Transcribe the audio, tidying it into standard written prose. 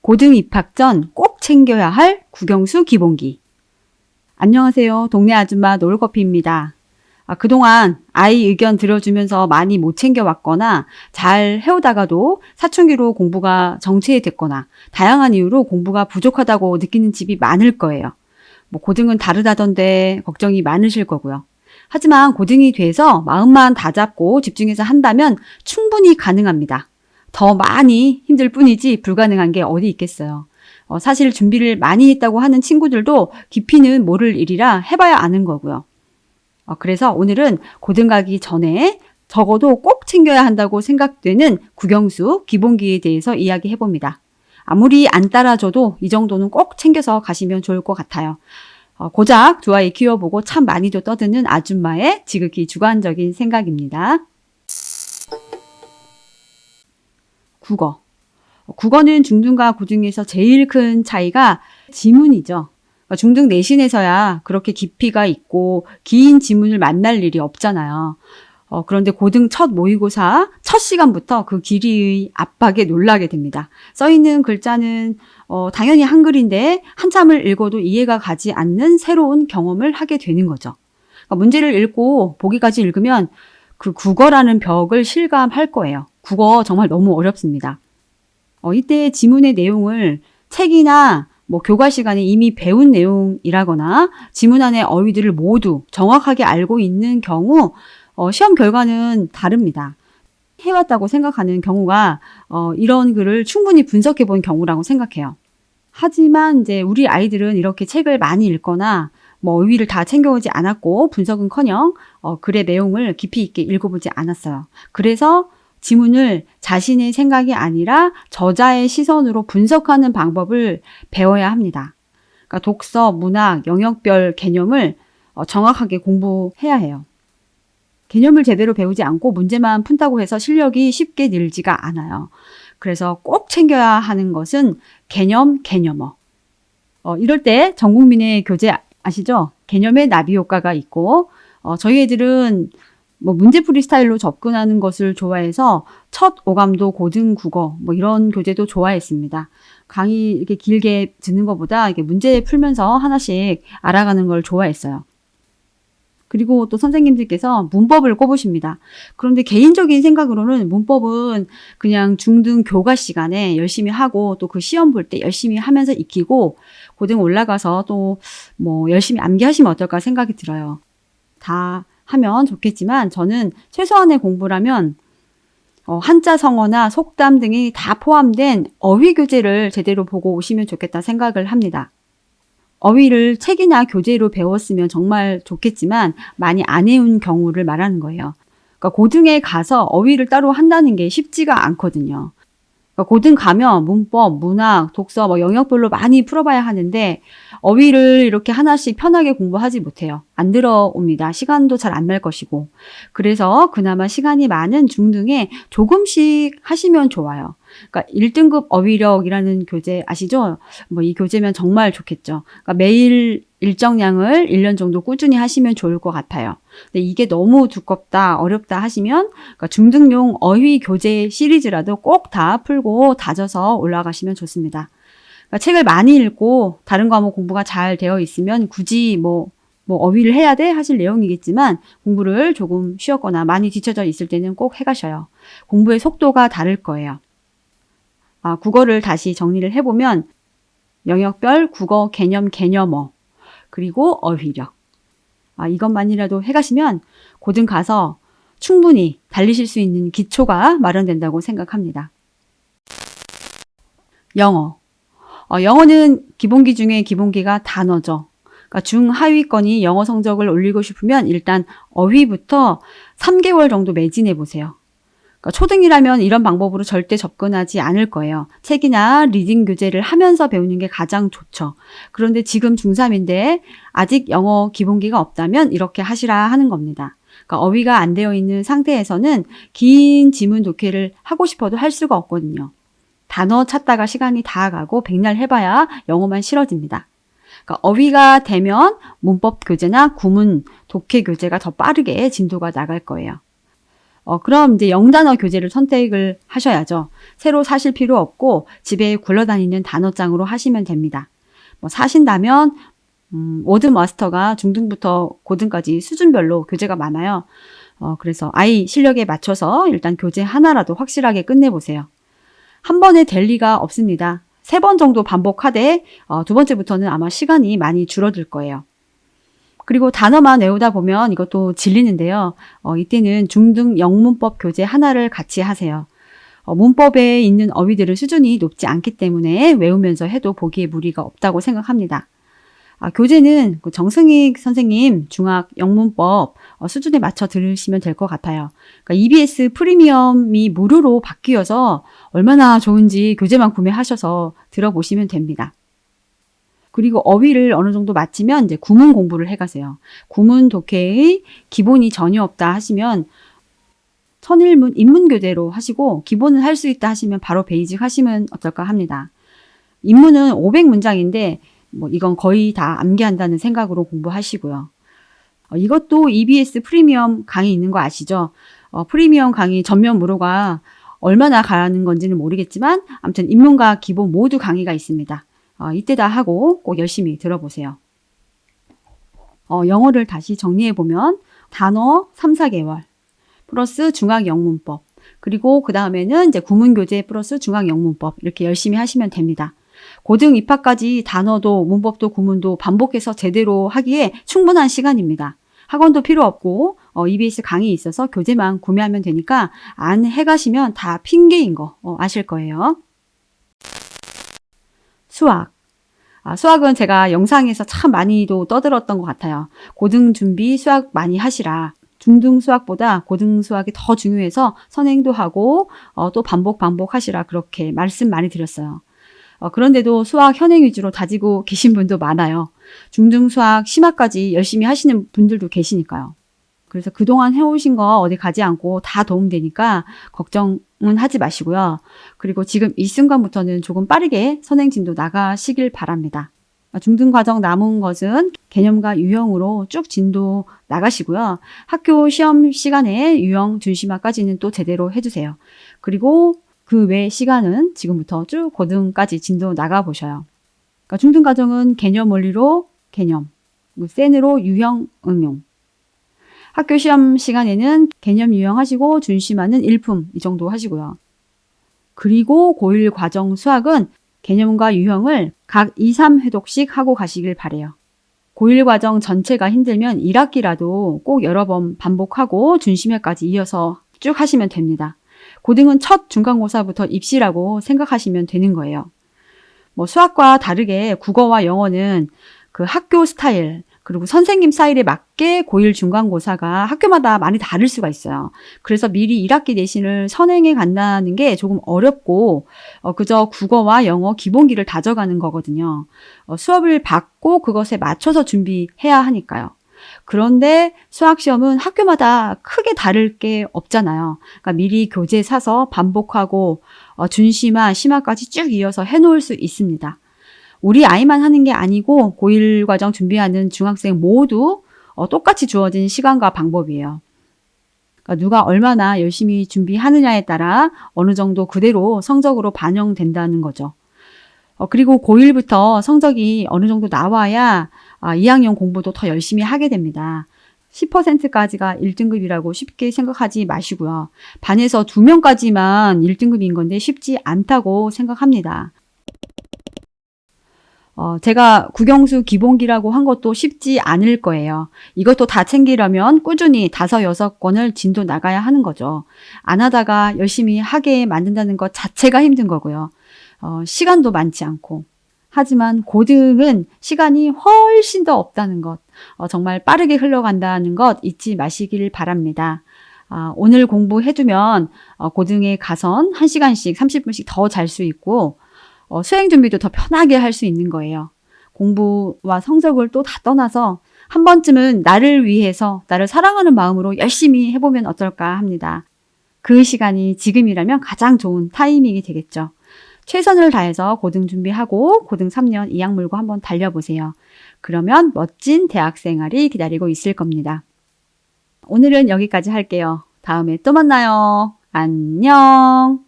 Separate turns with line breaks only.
고등 입학 전 꼭 챙겨야 할 국영수 기본기. 안녕하세요. 동네 아줌마 노을커피입니다. 그동안 아이 의견 들어주면서 많이 못 챙겨왔거나 잘 해오다가도 사춘기로 공부가 정체됐거나 다양한 이유로 공부가 부족하다고 느끼는 집이 많을 거예요. 고등은 다르다던데 걱정이 많으실 거고요. 하지만 고등이 돼서 마음만 다잡고 집중해서 한다면 충분히 가능합니다. 더 많이 힘들 뿐이지 불가능한 게 어디 있겠어요. 사실 준비를 많이 했다고 하는 친구들도 깊이는 모를 일이라 해봐야 아는 거고요. 그래서 오늘은 고등 가기 전에 적어도 꼭 챙겨야 한다고 생각되는 국영수 기본기에 대해서 이야기해 봅니다. 아무리 안 따라줘도 이 정도는 꼭 챙겨서 가시면 좋을 것 같아요. 고작 두 아이 키워보고 참 많이도 떠드는 아줌마의 지극히 주관적인 생각입니다. 국어는 중등과 고등에서 제일 큰 차이가 지문이죠. 중등 내신에서야 그렇게 깊이가 있고 긴 지문을 만날 일이 없잖아요. 그런데 고등 첫 모의고사 첫 시간부터 그 길이의 압박에 놀라게 됩니다. 써있는 글자는 당연히 한글인데 한참을 읽어도 이해가 가지 않는 새로운 경험을 하게 되는 거죠. 문제를 읽고 보기까지 읽으면 그 국어라는 벽을 실감할 거예요. 국어 정말 너무 어렵습니다. 이때 지문의 내용을 책이나 교과 시간에 이미 배운 내용이라거나 지문 안의 어휘들을 모두 정확하게 알고 있는 경우 시험 결과는 다릅니다. 해왔다고 생각하는 경우가 이런 글을 충분히 분석해 본 경우라고 생각해요. 하지만 이제 우리 아이들은 이렇게 책을 많이 읽거나 어휘를 다 챙겨오지 않았고 분석은커녕 글의 내용을 깊이 있게 읽어보지 않았어요. 그래서 지문을 자신의 생각이 아니라 저자의 시선으로 분석하는 방법을 배워야 합니다. 그러니까 독서, 문학, 영역별 개념을 정확하게 공부해야 해요. 개념을 제대로 배우지 않고 문제만 푼다고 해서 실력이 쉽게 늘지가 않아요. 그래서 꼭 챙겨야 하는 것은 개념어. 이럴 때 전 국민의 교재 아시죠? 개념의 나비 효과가 있고 저희 애들은 문제풀이 스타일로 접근하는 것을 좋아해서 첫 오감도 고등 국어 이런 교재도 좋아했습니다. 강의 이렇게 길게 듣는 것보다 이렇게 문제 풀면서 하나씩 알아가는 걸 좋아했어요. 그리고 또 선생님들께서 문법을 꼽으십니다. 그런데 개인적인 생각으로는 문법은 그냥 중등 교과 시간에 열심히 하고 또 그 시험 볼 때 열심히 하면서 익히고 고등 올라가서 또 열심히 암기하시면 어떨까 생각이 들어요. 다 하면 좋겠지만 저는 최소한의 공부라면 한자 성어나 속담 등이 다 포함된 어휘 교재를 제대로 보고 오시면 좋겠다 생각을 합니다. 어휘를 책이나 교재로 배웠으면 정말 좋겠지만 많이 안 해온 경우를 말하는 거예요. 그러니까 고등에 가서 어휘를 따로 한다는 게 쉽지가 않거든요. 그러니까 고등 가면 문법, 문학, 독서 영역별로 많이 풀어봐야 하는데 어휘를 이렇게 하나씩 편하게 공부하지 못해요. 안 들어옵니다. 시간도 잘 안 날 것이고. 그래서 그나마 시간이 많은 중등에 조금씩 하시면 좋아요. 그러니까 1등급 어휘력이라는 교재 아시죠? 이 교재면 정말 좋겠죠. 그러니까 매일 일정량을 1년 정도 꾸준히 하시면 좋을 것 같아요. 근데 이게 너무 두껍다, 어렵다 하시면 그러니까 중등용 어휘 교재 시리즈라도 꼭 다 풀고 다져서 올라가시면 좋습니다. 그러니까 책을 많이 읽고 다른 과목 공부가 잘 되어 있으면 굳이 어휘를 해야 돼? 하실 내용이겠지만 공부를 조금 쉬었거나 많이 뒤쳐져 있을 때는 꼭 해가셔요. 공부의 속도가 다를 거예요. 국어를 다시 정리를 해보면 영역별 국어 개념어 그리고 어휘력 이것만이라도 해가시면 고등 가서 충분히 달리실 수 있는 기초가 마련된다고 생각합니다. 영어는 기본기 중에 기본기가 단어죠. 그러니까 중하위권이 영어 성적을 올리고 싶으면 일단 어휘부터 3개월 정도 매진해 보세요. 그러니까 초등이라면 이런 방법으로 절대 접근하지 않을 거예요. 책이나 리딩 교재를 하면서 배우는 게 가장 좋죠. 그런데 지금 중3인데 아직 영어 기본기가 없다면 이렇게 하시라 하는 겁니다. 그러니까 어휘가 안 되어 있는 상태에서는 긴 지문 독해를 하고 싶어도 할 수가 없거든요. 단어 찾다가 시간이 다 가고 백날 해봐야 영어만 싫어집니다. 그러니까 어휘가 되면 문법 교재나 구문, 독해 교재가 더 빠르게 진도가 나갈 거예요. 그럼 이제 영단어 교재를 선택을 하셔야죠. 새로 사실 필요 없고 집에 굴러다니는 단어장으로 하시면 됩니다. 사신다면 워드 마스터가 중등부터 고등까지 수준별로 교재가 많아요. 그래서 아이 실력에 맞춰서 일단 교재 하나라도 확실하게 끝내보세요. 한 번에 될 리가 없습니다. 3번 정도 반복하되 2번째부터는 아마 시간이 많이 줄어들 거예요. 그리고 단어만 외우다 보면 이것도 질리는데요. 이때는 중등 영문법 교재 하나를 같이 하세요. 문법에 있는 어휘들의 수준이 높지 않기 때문에 외우면서 해도 보기에 무리가 없다고 생각합니다. 교재는 정승익 선생님 중학 영문법 수준에 맞춰 들으시면 될 것 같아요. 그러니까 EBS 프리미엄이 무료로 바뀌어서 얼마나 좋은지 교재만 구매하셔서 들어보시면 됩니다. 그리고 어휘를 어느 정도 마치면 이제 구문 공부를 해가세요. 구문 독해의 기본이 전혀 없다 하시면 천일문 인문교재로 하시고 기본은 할 수 있다 하시면 바로 베이직 하시면 어떨까 합니다. 인문은 500문장인데 이건 거의 다 암기한다는 생각으로 공부하시고요. 이것도 EBS 프리미엄 강의 있는 거 아시죠? 프리미엄 강의 전면 무료가 얼마나 가는 건지는 모르겠지만 아무튼 인문과 기본 모두 강의가 있습니다. 이때 다 하고 꼭 열심히 들어보세요. 영어를 다시 정리해보면 단어 3, 4개월 플러스 중학영문법 그리고 그 다음에는 이제 구문교재 플러스 중학영문법 이렇게 열심히 하시면 됩니다. 고등 입학까지 단어도 문법도 구문도 반복해서 제대로 하기에 충분한 시간입니다. 학원도 필요 없고 EBS 강의 있어서 교재만 구매하면 되니까 안 해가시면 다 핑계인 거 아실 거예요. 수학. 수학은 제가 영상에서 참 많이도 떠들었던 것 같아요. 고등 준비 수학 많이 하시라. 중등 수학보다 고등 수학이 더 중요해서 선행도 하고 또 반복하시라 그렇게 말씀 많이 드렸어요. 그런데도 수학 현행 위주로 다지고 계신 분도 많아요. 중등 수학 심화까지 열심히 하시는 분들도 계시니까요. 그래서 그동안 해오신 거 어디 가지 않고 다 도움되니까 걱정은 하지 마시고요. 그리고 지금 이 순간부터는 조금 빠르게 선행진도 나가시길 바랍니다. 중등 과정 남은 것은 개념과 유형으로 쭉 진도 나가시고요. 학교 시험 시간에 유형 준심화까지는 또 제대로 해주세요. 그리고 그 외 시간은 지금부터 쭉 고등까지 진도 나가보셔요. 그러니까 중등 과정은 개념 원리로 개념, 센으로 유형 응용. 학교 시험 시간에는 개념 유형하시고 준심화는 일품 이 정도 하시고요. 그리고 고1 과정 수학은 개념과 유형을 각 2, 3회독씩 하고 가시길 바래요. 고1 과정 전체가 힘들면 1학기라도 꼭 여러 번 반복하고 준심화까지 이어서 쭉 하시면 됩니다. 고등은 첫 중간고사부터 입시라고 생각하시면 되는 거예요. 수학과 다르게 국어와 영어는 그 학교 스타일 그리고 선생님 스타일에 맞게 고1 중간고사가 학교마다 많이 다를 수가 있어요. 그래서 미리 1학기 내신을 선행해 간다는 게 조금 어렵고 그저 국어와 영어 기본기를 다져가는 거거든요. 수업을 받고 그것에 맞춰서 준비해야 하니까요. 그런데 수학시험은 학교마다 크게 다를 게 없잖아요. 그러니까 미리 교재 사서 반복하고 준심화, 심화까지 쭉 이어서 해놓을 수 있습니다. 우리 아이만 하는 게 아니고 고1 과정 준비하는 중학생 모두 똑같이 주어진 시간과 방법이에요. 그러니까 누가 얼마나 열심히 준비하느냐에 따라 어느 정도 그대로 성적으로 반영된다는 거죠. 그리고 고1부터 성적이 어느 정도 나와야 2학년 공부도 더 열심히 하게 됩니다. 10%까지가 1등급이라고 쉽게 생각하지 마시고요. 반에서 2명까지만 1등급인 건데 쉽지 않다고 생각합니다. 제가 국영수 기본기라고 한 것도 쉽지 않을 거예요. 이것도 다 챙기려면 꾸준히 5, 6권을 진도 나가야 하는 거죠. 안 하다가 열심히 하게 만든다는 것 자체가 힘든 거고요. 시간도 많지 않고. 하지만 고등은 시간이 훨씬 더 없다는 것, 정말 빠르게 흘러간다는 것 잊지 마시길 바랍니다. 오늘 공부해두면 고등에 가선 1시간씩 30분씩 더 잘 수 있고 수행 준비도 더 편하게 할 수 있는 거예요. 공부와 성적을 또 다 떠나서 한 번쯤은 나를 위해서 나를 사랑하는 마음으로 열심히 해보면 어떨까 합니다. 그 시간이 지금이라면 가장 좋은 타이밍이 되겠죠. 최선을 다해서 고등 준비하고 고등 3년 이악 물고 한번 달려보세요. 그러면 멋진 대학 생활이 기다리고 있을 겁니다. 오늘은 여기까지 할게요. 다음에 또 만나요. 안녕.